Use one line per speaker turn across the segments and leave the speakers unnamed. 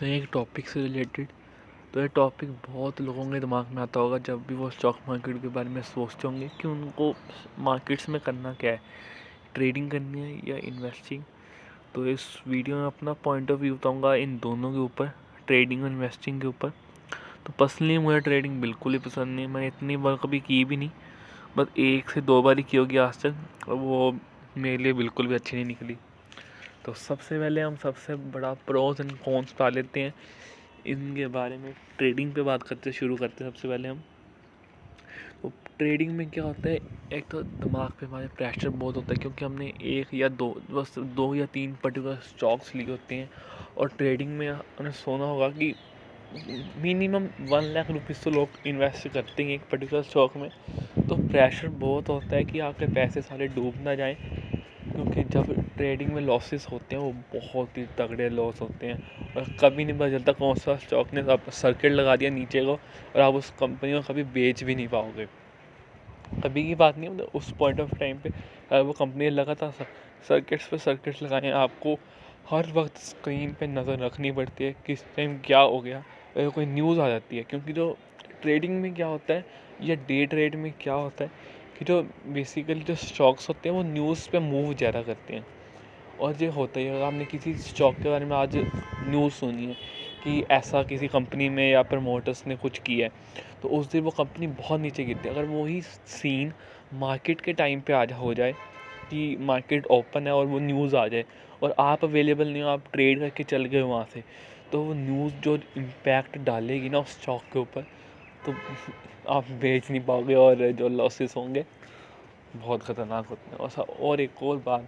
तो एक टॉपिक से रिलेटेड। तो ये टॉपिक बहुत लोगों के दिमाग में आता होगा जब भी वो स्टॉक मार्केट के बारे में सोचते होंगे कि उनको मार्केट्स में करना क्या है, ट्रेडिंग करनी है या इन्वेस्टिंग। तो इस वीडियो में अपना पॉइंट ऑफ व्यू बताऊंगा इन दोनों के ऊपर, ट्रेडिंग और इन्वेस्टिंग के ऊपर। तो पर्सनली मुझे ट्रेडिंग बिल्कुल ही पसंद नहीं, मैंने इतनी बार कभी की भी नहीं, बस 1 से 2 बार ही की होगी आज तक, और वो मेरे लिए बिल्कुल भी अच्छी नहीं निकली। तो सबसे पहले हम सबसे बड़ा प्रोज एंड कॉन्स पा लेते हैं इनके बारे में। ट्रेडिंग पे बात करते शुरू करते हैं सबसे पहले हम। तो ट्रेडिंग में क्या होता है, एक तो दिमाग पे हमारे प्रेशर बहुत होता है क्योंकि हमने एक या दो, बस 2 या 3 पर्टिकुलर स्टॉक्स लिए होते हैं। और ट्रेडिंग में हमें सोना होगा कि मिनिमम 1 लाख रुपीज़ तो लोग इन्वेस्ट करते हैं एक पर्टिकुलर स्टॉक में। तो प्रेशर बहुत होता है कि आपके पैसे सारे डूब ना जाएं, क्योंकि जब ट्रेडिंग में लॉसेस होते हैं वो बहुत ही तगड़े लॉस होते हैं और कभी नहीं पता चलता कौन सा स्टॉक ने आप सर्किट लगा दिया नीचे को और आप उस कंपनी को कभी बेच भी नहीं पाओगे। कभी की बात नहीं, मतलब उस पॉइंट ऑफ टाइम पे वो कंपनी लगातार सर्किट्स पे सर्किट्स लगाए, आपको हर वक्त स्क्रीन पे नज़र रखनी पड़ती है किस टाइम क्या हो गया, कोई न्यूज़ आ जाती है। क्योंकि जो ट्रेडिंग में क्या होता है या डे ट्रेड में क्या होता है कि जो बेसिकली जो स्टॉक्स होते हैं वो न्यूज़ पे मूव ज़्यादा करते हैं। और ये होता ही है, अगर आपने किसी स्टॉक के बारे में आज न्यूज़ सुनी है कि ऐसा किसी कंपनी में या प्रमोटर्स ने कुछ किया है, तो उस दिन वो कंपनी बहुत नीचे गिरती है। अगर वही सीन मार्केट के टाइम पे आज हो जाए कि मार्केट ओपन है और वो न्यूज़ आ जाए और आप अवेलेबल नहीं हो, आप ट्रेड करके चल गए वहाँ से, तो वो न्यूज़ जो इम्पैक्ट डालेगी ना उस स्टॉक के ऊपर, तो आप बेच नहीं पाओगे और जो लॉसेस होंगे बहुत ख़तरनाक होते हैं। और एक और बात,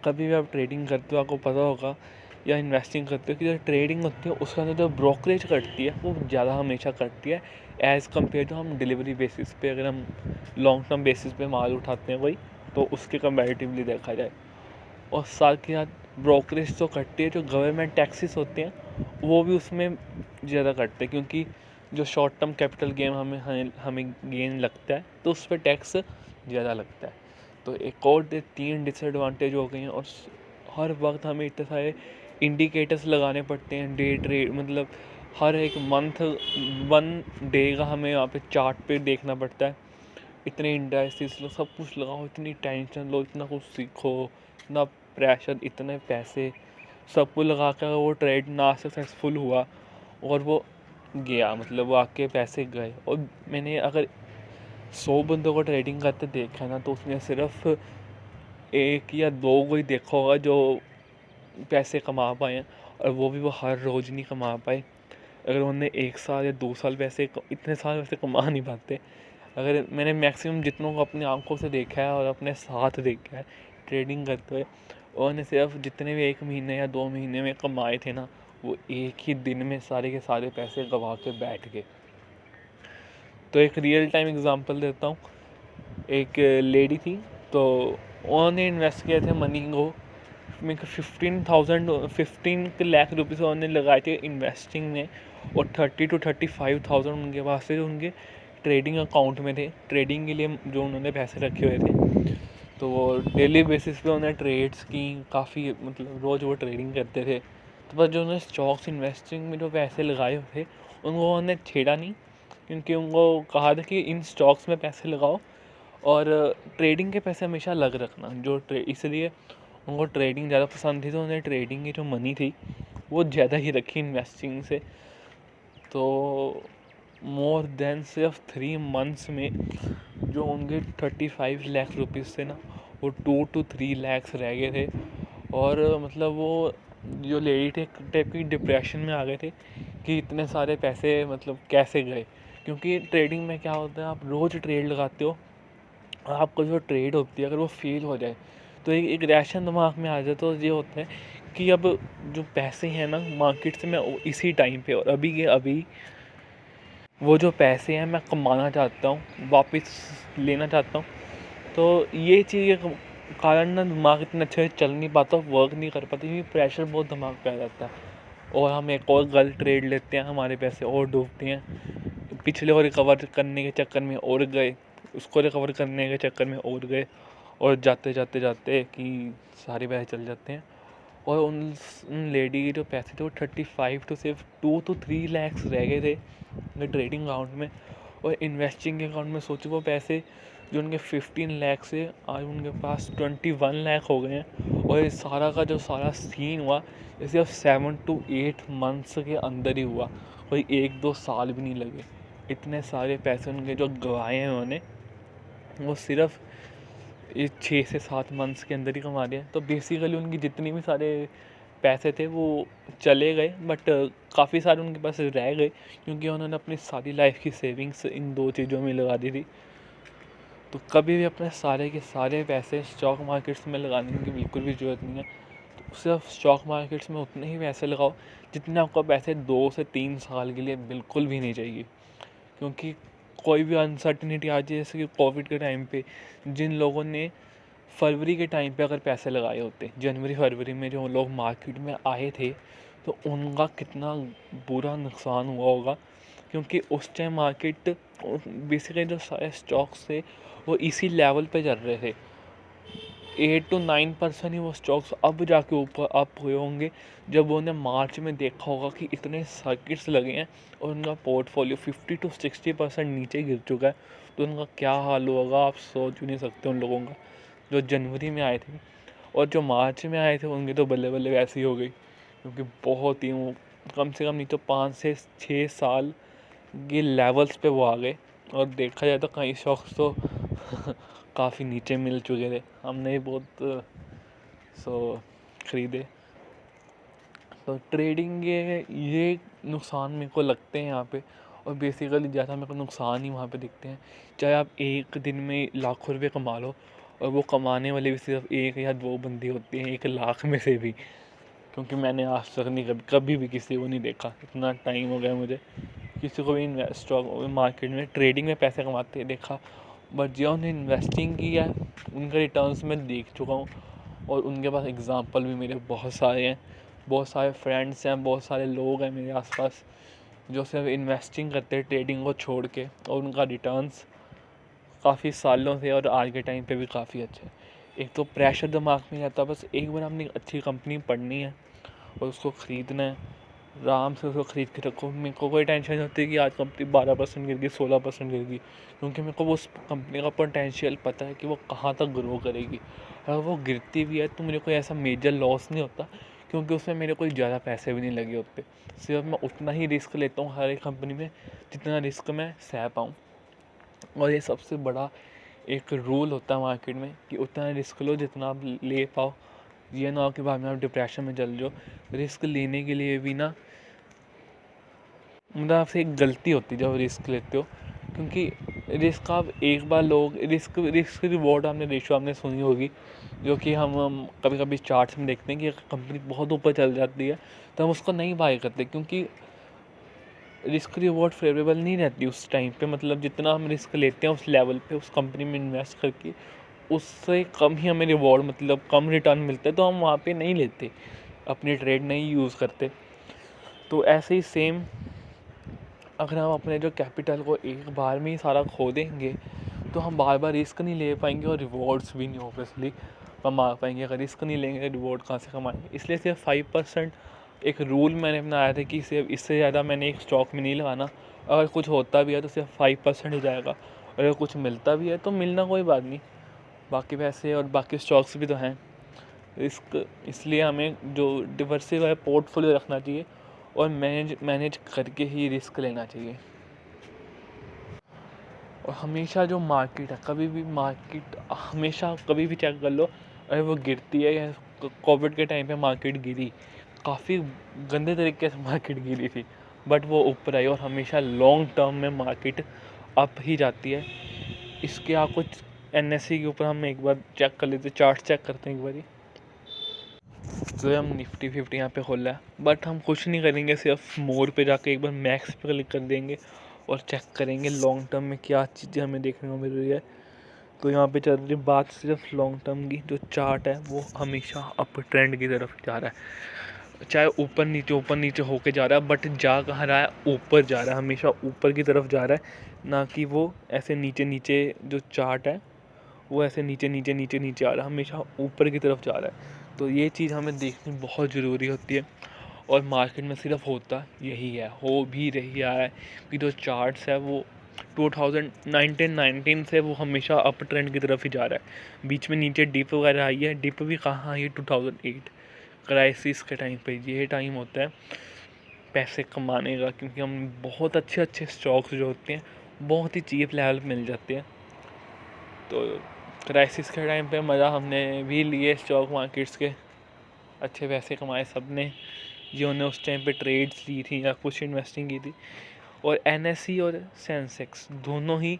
कभी भी आप ट्रेडिंग करते हो आपको पता होगा, या इन्वेस्टिंग करते हो, कि जो ट्रेडिंग होती है उसके अंदर जो ब्रोकरेज कटती है वो ज़्यादा हमेशा कटती है एज़ कम्पेयर टू हम डिलीवरी बेसिस पे, अगर हम लॉन्ग टर्म बेसिस पे माल उठाते हैं वही, तो उसके कंपैरेटिवली देखा जाए। और साथ के साथ ब्रोकरेज तो कटती है, जो गवर्नमेंट टैक्सेस होते हैं वो भी उसमें ज़्यादा कटते हैं, क्योंकि जो शॉर्ट टर्म कैपिटल गेन हमें गेन लगता है तो उस पर टैक्स ज़्यादा लगता है। तो एक और 3 डिसएडवांटेज हो गए हैं। और हर वक्त हमें इतने सारे इंडिकेटर्स लगाने पड़ते हैं डे ट्रेड, मतलब हर एक मंथ 1 डे का हमें यहाँ पे चार्ट पे देखना पड़ता है। इतने इंडाइसिस लो, सब कुछ लगाओ, इतनी टेंशन लो, इतना कुछ सीखो, इतना प्रेशर, इतने पैसे, सब कुछ लगा कर वो ट्रेड ना सक्सेसफुल हुआ और वो गया, मतलब वो आपके पैसे गए। और मैंने अगर 100 बंदों को ट्रेडिंग करते देखा है ना, तो उसमें सिर्फ 1 या 2 को ही देखा होगा जो पैसे कमा पाए हैं, और वो भी वो हर रोज़ नहीं कमा पाए। अगर उन्होंने 1 साल या 2 साल इतने साल वैसे कमा नहीं पाते। अगर मैंने मैक्सिमम जितनों को अपनी आंखों से देखा है और अपने साथ देखा है ट्रेडिंग करते हुए, उन्होंने सिर्फ जितने भी 1 महीने या 2 महीने में कमाए थे ना, वो एक ही दिन में सारे के सारे पैसे गंवा के बैठ गए। तो एक रियल टाइम एग्जांपल देता हूँ। एक लेडी थी, तो उन्होंने इन्वेस्ट किए थे मनी को, मेरे को 15 लाख रुपीज़ उन्होंने लगाए थे इन्वेस्टिंग में, और 30 to 35,000 उनके पास से उनके ट्रेडिंग अकाउंट में थे, ट्रेडिंग के लिए जो उन्होंने पैसे रखे हुए थे। तो वो डेली बेसिस पे उन्होंने ट्रेड्स की, काफ़ी मतलब रोज़ वो ट्रेडिंग करते थे। तो बस जो उन्होंने स्टॉक्स इन्वेस्टिंग में जो पैसे लगाए हुए थे उनको उन्होंने छेड़ा नहीं, क्योंकि उनको कहा था कि इन स्टॉक्स में पैसे लगाओ और ट्रेडिंग के पैसे हमेशा अलग रखना। इसलिए उनको ट्रेडिंग ज़्यादा पसंद थी, तो उन्हें ट्रेडिंग की जो मनी थी वो ज़्यादा ही रखी इन्वेस्टिंग से। तो मोर देन सिर्फ 3 मंथ्स में जो उनके 35 लाख रुपीज़ थे ना, वो 2 to 3 lakhs रह गए थे। और मतलब वो जो लेडी थे टाइप की डिप्रेशन में आ गए थे कि इतने सारे पैसे मतलब कैसे गए। क्योंकि ट्रेडिंग में क्या होता है, आप रोज़ ट्रेड लगाते हो, आपको जो ट्रेड होती है अगर वो फेल हो जाए तो एक रिएक्शन दिमाग में आ जाए। तो ये होता है कि अब जो पैसे हैं ना मार्केट से, मैं इसी टाइम पे और अभी के अभी वो जो पैसे हैं मैं कमाना चाहता हूँ, वापस लेना चाहता हूँ। तो ये चीज़ के कारण ना दिमाग इतना अच्छे से चल नहीं पाता, वर्क नहीं कर पाती, क्योंकि प्रेशर बहुत दिमाग पे आ जाता है। और हम एक और गलत ट्रेड लेते हैं, हमारे पैसे और डूबते हैं, पिछले को रिकवर करने के चक्कर में और गए, उसको रिकवर करने के चक्कर में और गए, और जाते जाते जाते कि सारे पैसे चल जाते हैं। और उन लेडी के जो पैसे थे वो 35 to सिर्फ 2 to 3 lakhs रह गए थे ट्रेडिंग अकाउंट में। और इन्वेस्टिंग अकाउंट में सोचो वो पैसे जो उनके 15 लाख से आज उनके पास 21 लाख हो गए हैं। और इस सारा का जो सारा सीन हुआ ये सिर्फ 7 to 8 months के अंदर ही हुआ, कोई 1-2 साल भी नहीं लगे। इतने सारे पैसे उनके जो गंवाए हैं उन्होंने वो सिर्फ ये 6 से 7 मंथ्स के अंदर ही कमा लिया। तो बेसिकली उनकी जितनी भी सारे पैसे थे वो चले गए, बट काफ़ी सारे उनके पास रह गए क्योंकि उन्होंने अपनी सारी लाइफ की सेविंग्स इन 2 चीज़ों में लगा दी थी। तो कभी भी अपने सारे के सारे पैसे स्टॉक मार्केट्स में लगाने की बिल्कुल भी ज़रूरत नहीं है। तो सिर्फ स्टॉक मार्केट्स में उतने ही पैसे लगाओ जितने आपको पैसे 2 से 3 साल के लिए बिल्कुल भी नहीं चाहिए। क्योंकि कोई भी अनसर्टिनिटी आ जाए, जैसे कि कोविड के टाइम पे जिन लोगों ने फरवरी के टाइम पे अगर पैसे लगाए होते, जनवरी फरवरी में जो लोग मार्केट में आए थे, तो उनका कितना बुरा नुकसान हुआ होगा। क्योंकि उस टाइम मार्केट बेसिकली जो सारे स्टॉक्स थे वो इसी लेवल पे चल रहे थे। 8 to 9% ही वो स्टॉक्स अब जाके ऊपर अप हुए होंगे जब उन्होंने मार्च में देखा होगा कि इतने सर्किट्स लगे हैं और उनका पोर्टफोलियो 50 to 60% नीचे गिर चुका है। तो उनका क्या हाल होगा आप सोच भी नहीं सकते। उन लोगों का जो जनवरी में आए थे और जो मार्च में आए थे उनके तो बल्ले बल्ले वैसी हो गई, क्योंकि बहुत ही वो कम से कम नहीं तो 5 से 6 साल के लेवल्स पे वो आ गए। और देखा जाए तो कई स्टॉक्स तो काफ़ी नीचे मिल चुके थे, हमने भी बहुत ख़रीदे। तो ट्रेडिंग ये नुकसान मेरे को लगते हैं यहाँ पे, और बेसिकली ज़्यादा मेरे को नुकसान ही वहाँ पे दिखते हैं। चाहे आप एक दिन में लाखों रुपए कमा लो और वो कमाने वाले भी सिर्फ 1 या 2 बंदे होते हैं 1 लाख में से भी। क्योंकि मैंने आज तक नहीं कभी भी किसी को नहीं देखा, इतना टाइम हो गया मुझे किसी को भी स्टॉक मार्केट में ट्रेडिंग में पैसे कमाते देखा। बट जिन्होंने इन्वेस्टिंग की है उनके रिटर्न्स मैं देख चुका हूँ, और उनके पास एग्ज़ाम्पल भी मेरे बहुत सारे हैं। बहुत सारे फ्रेंड्स हैं, बहुत सारे लोग हैं मेरे आसपास जो सिर्फ इन्वेस्टिंग करते हैं ट्रेडिंग को छोड़ के, और उनका रिटर्न्स काफ़ी सालों से और आज के टाइम पे भी काफ़ी अच्छे हैं। एक तो प्रेशर दिमाग में रहता है, बस एक बार हमने अच्छी कंपनी पढ़नी है और उसको ख़रीदना है, आराम से उसको ख़रीद के रखो। मेरे को कोई टेंशन नहीं होती कि आज कंपनी 12% गिर गई, 16% गिर गई, क्योंकि मेरे को वो उस कंपनी का पोटेंशियल पता है कि वो कहाँ तक ग्रो करेगी। अगर वो गिरती भी है तो मुझे कोई ऐसा मेजर लॉस नहीं होता, क्योंकि उसमें मेरे कोई ज़्यादा पैसे भी नहीं लगे होते। सिर्फ मैं उतना ही रिस्क लेता हूँ हर एक कंपनी में जितना रिस्क मैं सह पाऊँ। और ये सबसे बड़ा एक रूल होता है मार्केट में कि उतना रिस्क लो जितना आप ले पाओ। ये ना हो कि बाद में आप डिप्रेशन में चल जाओ। रिस्क लेने के लिए भी ना मतलब आपसे एक गलती होती है जब रिस्क लेते हो, क्योंकि रिस्क आप एक बार लोग रिस्क रिवॉर्ड आपने रेशो आपने सुनी होगी, जो कि हम कभी कभी चार्ट्स में देखते हैं कि कंपनी बहुत ऊपर चल जाती है तो हम उसको नहीं बाय करते, क्योंकि रिस्क रिवॉर्ड फेवरेबल नहीं रहती उस टाइम पे। मतलब जितना हम रिस्क लेते हैं उस लेवल पे उस कंपनी में इन्वेस्ट करके, उससे कम ही हमें रिवॉर्ड मतलब कम रिटर्न मिलता है, तो हम वहाँ पे नहीं लेते, अपनी ट्रेड नहीं यूज़ करते। तो ऐसे ही सेम अगर हम अपने जो कैपिटल को एक बार में ही सारा खो देंगे तो हम बार बार रिस्क नहीं ले पाएंगे और रिवॉर्ड्स भी नहीं ऑब्वियसली कमा पाएंगे। अगर रिस्क नहीं लेंगे रिवॉर्ड कहाँ से कमाएंगे। इसलिए सिर्फ 5% एक रूल मैंने बनाया था कि सिर्फ इससे ज़्यादा मैंने एक स्टॉक में नहीं लगाना। अगर कुछ होता भी है तो सिर्फ 5% ही जाएगा, और अगर कुछ मिलता भी है तो मिलना कोई बात नहीं, बाकी पैसे और बाकी स्टॉक्स भी तो हैं। रिस्क इसलिए हमें जो डिवर्सिफाई पोर्टफोलियो रखना चाहिए और मैनेज करके ही रिस्क लेना चाहिए। और हमेशा जो मार्केट है कभी भी मार्केट हमेशा कभी भी चेक कर लो, अगर वो गिरती है या कोविड के टाइम पे मार्केट गिरी, काफ़ी गंदे तरीके से मार्केट गिरी थी, बट वो ऊपर आई और हमेशा लॉन्ग टर्म में मार्केट अप ही जाती है। इसके आप कुछ NSE के ऊपर हम एक बार चेक कर लेते, चार्ट चेक करते हैं एक बारी। तो हम निफ्टी 50 यहाँ पे खोला है, बट हम कुछ नहीं करेंगे, सिर्फ मोर पे जाके एक बार मैक्स पे क्लिक कर देंगे और चेक करेंगे लॉन्ग टर्म में क्या चीज़ें हमें देखने को मिल रही है। तो यहाँ पे चल रही बात सिर्फ लॉन्ग टर्म की। जो चार्ट है वो हमेशा अप ट्रेंड की तरफ जा रहा है, चाहे ऊपर नीचे होके जा रहा है, बट जा कहाँ रहा है, ऊपर जा रहा है, हमेशा ऊपर की तरफ जा रहा है, ना कि वो ऐसे नीचे जो चार्ट है वो ऐसे नीचे आ रहा है, हमेशा ऊपर की तरफ जा रहा है। तो ये चीज़ हमें देखनी बहुत ज़रूरी होती है। और मार्केट में सिर्फ होता यही है, हो भी रही है कि जो चार्ट्स है वो 2019 से वो हमेशा अप ट्रेंड की तरफ ही जा रहा है। बीच में नीचे डिप वगैरह आई है, डिप भी कहाँ आई है, 2008 क्राइसिस के टाइम पे। ये टाइम होता है पैसे कमाने का, क्योंकि हम बहुत अच्छे अच्छे स्टॉक्स जो होते हैं बहुत ही चीप लेवल पे मिल जाते हैं। तो क्राइसिस के टाइम पे मज़ा हमने भी लिए स्टॉक मार्केट्स के, अच्छे पैसे कमाए सब ने जिन्होंने उस टाइम पे ट्रेड्स ली थी या कुछ इन्वेस्टिंग की थी। और NSE और सेंसेक्स दोनों ही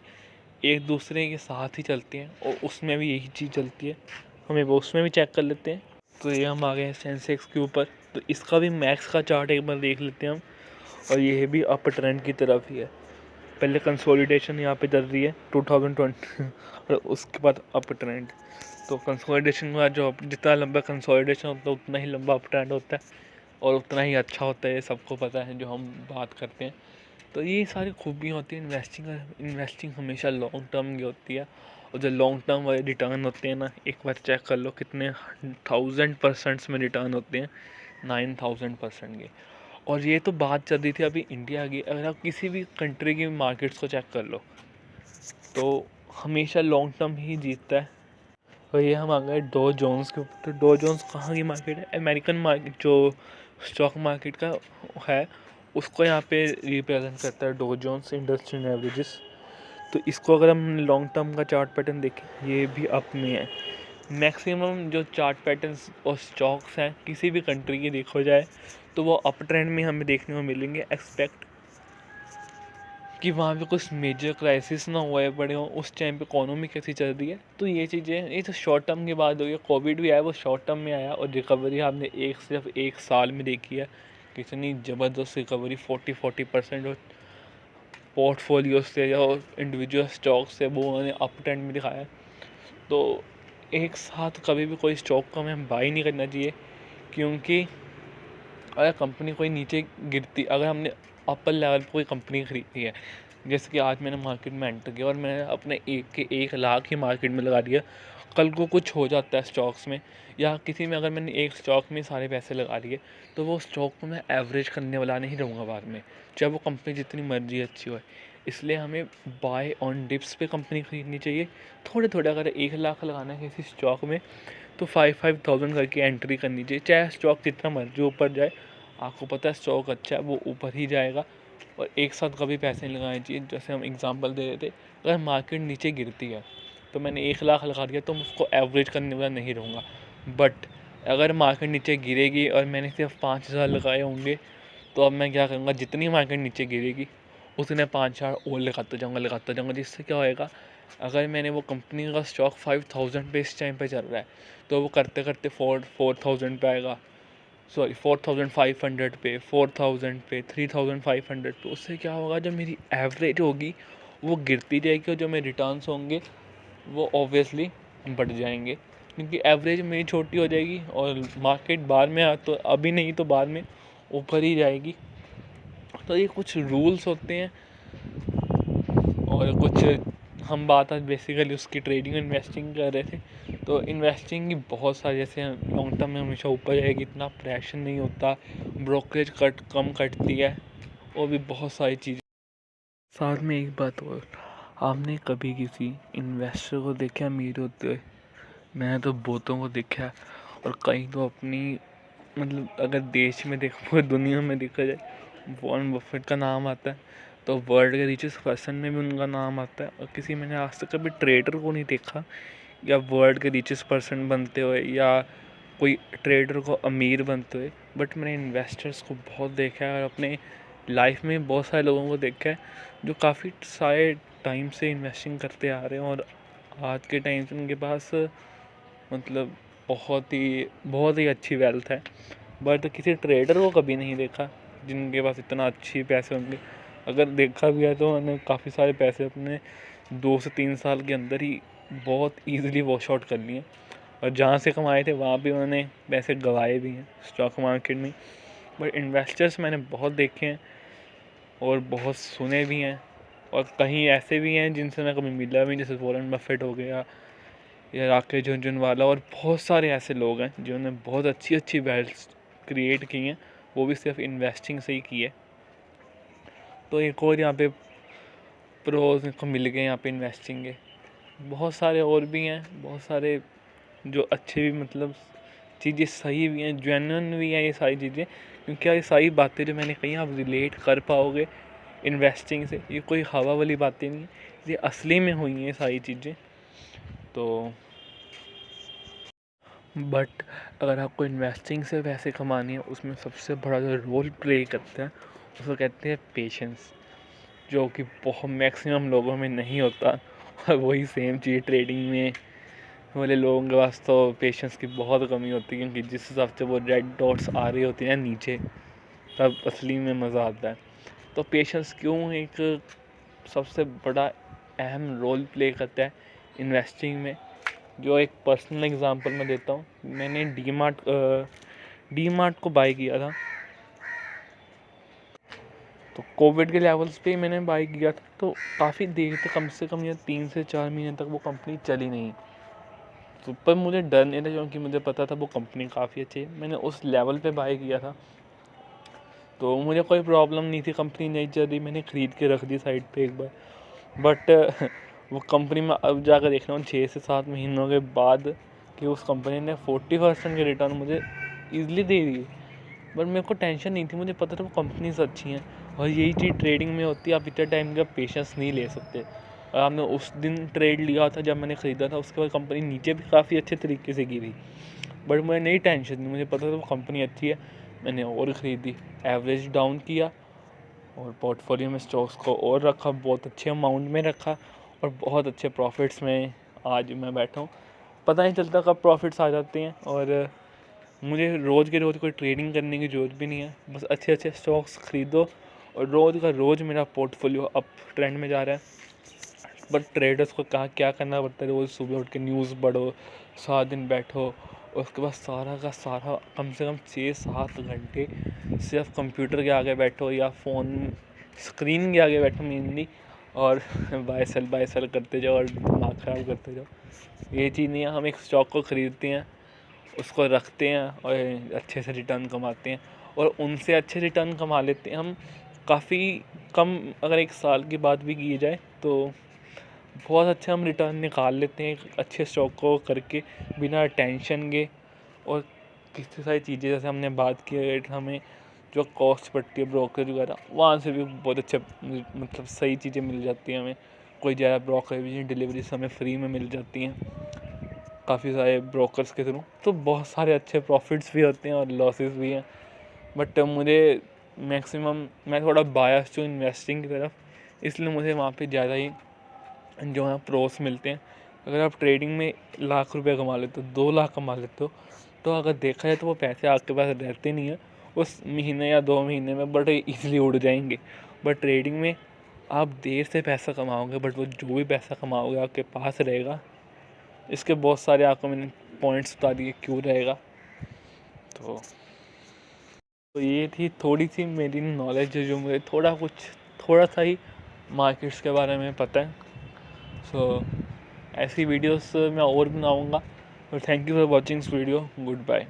एक दूसरे के साथ ही चलते हैं, और उसमें भी यही चीज़ चलती है, हमें वो उसमें भी चेक कर लेते हैं। तो ये हम आ गए हैं सेंसेक्स के ऊपर, तो इसका भी मैक्स का चार्ट एक बार देख लेते हैं हम। और ये भी अप ट्रेंड की तरफ ही है। पहले कंसोलिडेशन यहाँ पे चल रही है 2020 और उसके बाद अप ट्रेंड। तो कंसोलिडेशन का जो जितना लंबा कंसोलिडेशन होता है उतना ही लंबा अप ट्रेंड होता है, और उतना ही अच्छा होता है, ये सबको पता है जो हम बात करते हैं। तो ये सारी खूबियाँ होती हैं इन्वेस्टिंग हमेशा लॉन्ग टर्म की होती है। और जो लॉन्ग टर्म वाले रिटर्न होते हैं ना, एक बार चेक कर लो कितने 1000% में रिटर्न होते हैं, 9000% के। और ये तो बात चल रही थी अभी इंडिया की, अगर आप किसी भी कंट्री की मार्केट्स को चेक कर लो तो हमेशा लॉन्ग टर्म ही जीतता है। और ये हम आ गए डो जोन्स के ऊपर। तो डो जोन्स कहाँ की मार्केट है? अमेरिकन मार्केट जो स्टॉक मार्केट का है उसको यहाँ पे रिप्रेजेंट करता है डो जोन्स इंडस्ट्रियल एवरेजेस। तो इसको अगर हम लॉन्ग टर्म का चार्ट पैटर्न देखें, ये भी अप में है। मैक्सिमम जो चार्ट पैटर्न्स और स्टॉक्स हैं किसी भी कंट्री की देखो जाए तो वो अप ट्रेंड में हमें देखने को मिलेंगे, एक्सपेक्ट कि वहाँ पे कुछ मेजर क्राइसिस ना हुए पड़े हों, उस टाइम पे इकोनॉमी कैसी चल रही है। तो ये चीज़ें, ये तो शॉर्ट टर्म की बात हो गई। कोविड भी आया वो शॉर्ट टर्म में आया, और रिकवरी आपने सिर्फ एक साल में देखी है, कितनी ज़बरदस्त रिकवरी, 40% और पोर्टफोलियो से या इंडिविजुअल स्टॉक से वो उन्होंने अप ट्रेंड में दिखाया। तो एक साथ कभी भी कोई स्टॉक को हमें बाई नहीं करना चाहिए, क्योंकि अगर कंपनी कोई नीचे गिरती, अगर हमने अपर लेवल पर कोई कंपनी खरीदी है, जैसे कि आज मैंने मार्केट में एंटर किया और मैंने अपने 1 लाख ही मार्केट में लगा दिया, कल को कुछ हो जाता है स्टॉक्स में या किसी में, अगर मैंने एक स्टॉक में सारे पैसे लगा लिए तो वो स्टॉक को मैं एवरेज करने वाला नहीं रहूँगा बाद में, चाहे वो कंपनी जितनी मर्जी अच्छी हो। इसलिए हमें बाय ऑन डिप्स पे कंपनी खरीदनी चाहिए। थोड़े थोड़े, अगर 1 लाख लगाना है किसी स्टॉक में तो 5,000 करके एंट्री करनी चाहिए, चाहे स्टॉक जितना मर्जी ऊपर जाए। आपको पता है स्टॉक अच्छा है वो ऊपर ही जाएगा, और एक साथ कभी पैसे नहीं लगाने चाहिए। जैसे हम एग्जांपल दे रहे थे, अगर मार्केट नीचे गिरती है तो मैंने 1 लाख लगा दिया तो मैं उसको एवरेज करने वाला नहीं रहूँगा। बट अगर मार्केट नीचे गिरेगी और मैंने सिर्फ 5,000 लगाए होंगे तो अब मैं क्या करूँगा, जितनी मार्केट नीचे गिरेगी उतने 5,000 और लगाता जाऊँगा, जिससे क्या होएगा, अगर मैंने वो कंपनी का स्टॉक 5,000 पे इस टाइम पे चल रहा है तो वो करते करते 4,000 पे आएगा, सॉरी 4,500 पे, 4,000 पे, 3,500 पे। उससे क्या होगा, जो मेरी एवरेज होगी वो गिरती जाएगी और जो मेरे रिटर्न्स होंगे वो ऑब्वियसली बढ़ जाएंगे, क्योंकि एवरेज मेरी छोटी हो जाएगी और मार्केट बाद में तो अभी नहीं तो बाद में ऊपर ही जाएगी। तो ये कुछ रूल्स होते हैं, और कुछ हम बात आज बेसिकली उसकी ट्रेडिंग और इन्वेस्टिंग कर रहे थे। तो इन्वेस्टिंग की बहुत सारी, जैसे लॉन्ग टर्म में हमेशा ऊपर जाएगी, इतना प्रेशर नहीं होता, ब्रोकरेज कम कटती है, और भी बहुत सारी चीज़ें। साथ में एक बात और, आपने कभी किसी इन्वेस्टर को देखा अमीर होते हुए? मैंने तो बहुतों को देखा है, और कई तो अपनी, मतलब अगर देश में देखो दुनिया में देखा जाए वॉरेन बफेट का नाम आता है तो वर्ल्ड के रिचेस्ट पर्सन में भी उनका नाम आता है। और किसी, मैंने आज तक कभी ट्रेडर को नहीं देखा या वर्ल्ड के रिचेस्ट पर्सन बनते हुए या कोई ट्रेडर को अमीर बनते हुए, बट मैंने इन्वेस्टर्स को बहुत देखा है, और अपने लाइफ में बहुत सारे लोगों को देखा है जो काफ़ी सारे टाइम से इन्वेस्टिंग करते आ रहे हैं, और आज के टाइम से उनके पास मतलब बहुत ही अच्छी वेल्थ है। बट किसी ट्रेडर को कभी नहीं देखा जिनके पास इतना अच्छी पैसे होंगे। अगर देखा भी है तो उन्होंने काफ़ी सारे पैसे अपने 2 से 3 साल के अंदर ही बहुत ईज़िली वॉश आउट कर लिए, और जहाँ से कमाए थे वहाँ भी उन्होंने पैसे गंवाए भी हैं स्टॉक मार्केट में। बट इन्वेस्टर्स मैंने बहुत देखे हैं और बहुत सुने भी हैं, और कहीं ऐसे भी हैं जिनसे मैं कभी मिला भी, जैसे वॉरेन बफेट हो गया या राकेश झुनझुनवाला और बहुत सारे ऐसे लोग हैं जिन्होंने बहुत अच्छी अच्छी वेल्थ क्रिएट की हैं, वो भी सिर्फ इन्वेस्टिंग से ही की है। तो एक और यहाँ पे प्रोज को मिल गए यहाँ पे इन्वेस्टिंग के। बहुत सारे और भी हैं, बहुत सारे जो अच्छे भी मतलब चीज़ें सही भी हैं, जेन्युइन भी हैं ये सारी चीज़ें, क्योंकि ये सारी बातें जो मैंने कही आप रिलेट कर पाओगे इन्वेस्टिंग से। ये कोई हवा वाली बातें नहीं है, ये असली में हुई हैं सारी चीज़ें। तो बट अगर आपको इन्वेस्टिंग से पैसे कमाने हैं, उसमें सबसे बड़ा जो रोल प्ले करता है उसको कहते हैं पेशेंस, जो कि बहुत मैक्सिमम लोगों में नहीं होता। और वही सेम चीज़ ट्रेडिंग में वाले लोगों के पास तो पेशेंस की बहुत कमी होती है, क्योंकि जिस हिसाब से वो रेड डॉट्स आ रही होती हैं नीचे, तब असली में मज़ा आता है। तो पेशेंस क्यों एक सबसे बड़ा अहम रोल प्ले करता है इन्वेस्टिंग में। जो एक पर्सनल एग्जांपल मैं देता हूँ, मैंने डी मार्ट को बाय किया था, तो कोविड के लेवल्स पे मैंने बाय किया था। तो काफ़ी देर तक, कम से कम या 3 से 4 महीने तक वो कंपनी चली नहीं। तो पर मुझे डर नहीं था, क्योंकि मुझे पता था वो कंपनी काफ़ी अच्छी है। मैंने उस लेवल पे बाय किया था, तो मुझे कोई प्रॉब्लम नहीं थी। कंपनी नहीं चल रही, मैंने ख़रीद के रख दी साइड पे एक बार। बट वो कंपनी में अब जाकर देख रहा हूँ 6 से 7 महीनों के बाद कि उस कंपनी ने 40% के रिटर्न मुझे ईज़िली दे दिए। बट मेरे को टेंशन नहीं थी, मुझे पता था वो कंपनीज अच्छी हैं। और यही चीज़ ट्रेडिंग में होती है, आप इतने टाइम का पेशेंस नहीं ले सकते। और आपने उस दिन ट्रेड लिया था जब मैंने ख़रीदा था, उसके बाद कंपनी नीचे भी काफ़ी अच्छे तरीके से गिरी, बट मुझे नहीं टेंशन नहीं, मुझे पता था वो कंपनी अच्छी है। मैंने और ख़रीदी, एवरेज डाउन किया और पोर्टफोलियो में स्टॉक्स को और रखा, बहुत अच्छे अमाउंट में रखा, और बहुत अच्छे प्रॉफिट्स में आज मैं बैठा हूँ। पता नहीं चलता कब प्रॉफिट्स आ जाते हैं। और मुझे रोज़ के रोज़ कोई ट्रेडिंग करने की ज़रूरत भी नहीं है, बस अच्छे अच्छे स्टॉक्स ख़रीदो और रोज़ का रोज़ मेरा पोर्टफोलियो अप ट्रेंड में जा रहा है। बट ट्रेडर्स को क्या करना पड़ता है, रोज़ सुबह उठ के न्यूज़ पढ़ो, 7 दिन बैठो, उसके बाद सारा का सारा कम से कम 6-7 घंटे सिर्फ कंप्यूटर के आगे बैठो या फ़ोन स्क्रीन के आगे बैठो मेनली, और बाय सेल करते जाओ और दिमाग ख़राब करते जाओ। ये चीज़ नहीं है। हम एक स्टॉक को ख़रीदते हैं, उसको रखते हैं और अच्छे से रिटर्न कमाते हैं, और उनसे अच्छे रिटर्न कमा लेते हैं हम काफ़ी कम। अगर 1 साल की बात भी की जाए तो बहुत अच्छा हम रिटर्न निकाल लेते हैं एक अच्छे स्टॉक को करके, बिना टेंशन के। और कितनी सारी चीज़ें जैसे हमने बात की है, हमें जो कॉस्ट पड़ती है ब्रोकरेज वगैरह, वहाँ से भी बहुत अच्छे मतलब सही चीज़ें मिल जाती हैं हमें। कोई ज़्यादा ब्रोकरेज डिलीवरी हमें फ्री में मिल जाती हैं काफ़ी सारे ब्रोकर्स के थ्रू। तो बहुत सारे अच्छे प्रॉफिट्स भी होते हैं और लॉसेस भी हैं। बट मुझे मैक्सिमम, मैं थोड़ा बायस हूँ इन्वेस्टिंग की तरफ, इसलिए मुझे वहाँ पे ज़्यादा ही जो है प्रोस मिलते हैं। अगर आप ट्रेडिंग में लाख रुपए कमा लेते हो, 2 लाख कमा लेते हो, तो अगर देखा जाए तो वो पैसे आपके पास रहते नहीं हैं उस महीने या 2 महीने में, बट ईज़िली उड़ जाएंगे। बट ट्रेडिंग में आप देर से पैसा कमाओगे, बट वो जो भी पैसा कमाओगे आपके पास रहेगा। इसके बहुत सारे आपको मैंने पॉइंट्स बता दिए क्यों रहेगा। तो ये थी थोड़ी सी मेरी नॉलेज जो मुझे थोड़ा सा ही मार्केट्स के बारे में पता है। सो ऐसी वीडियोस मैं और बनाऊँगा। और thank you for watching this video. Good bye.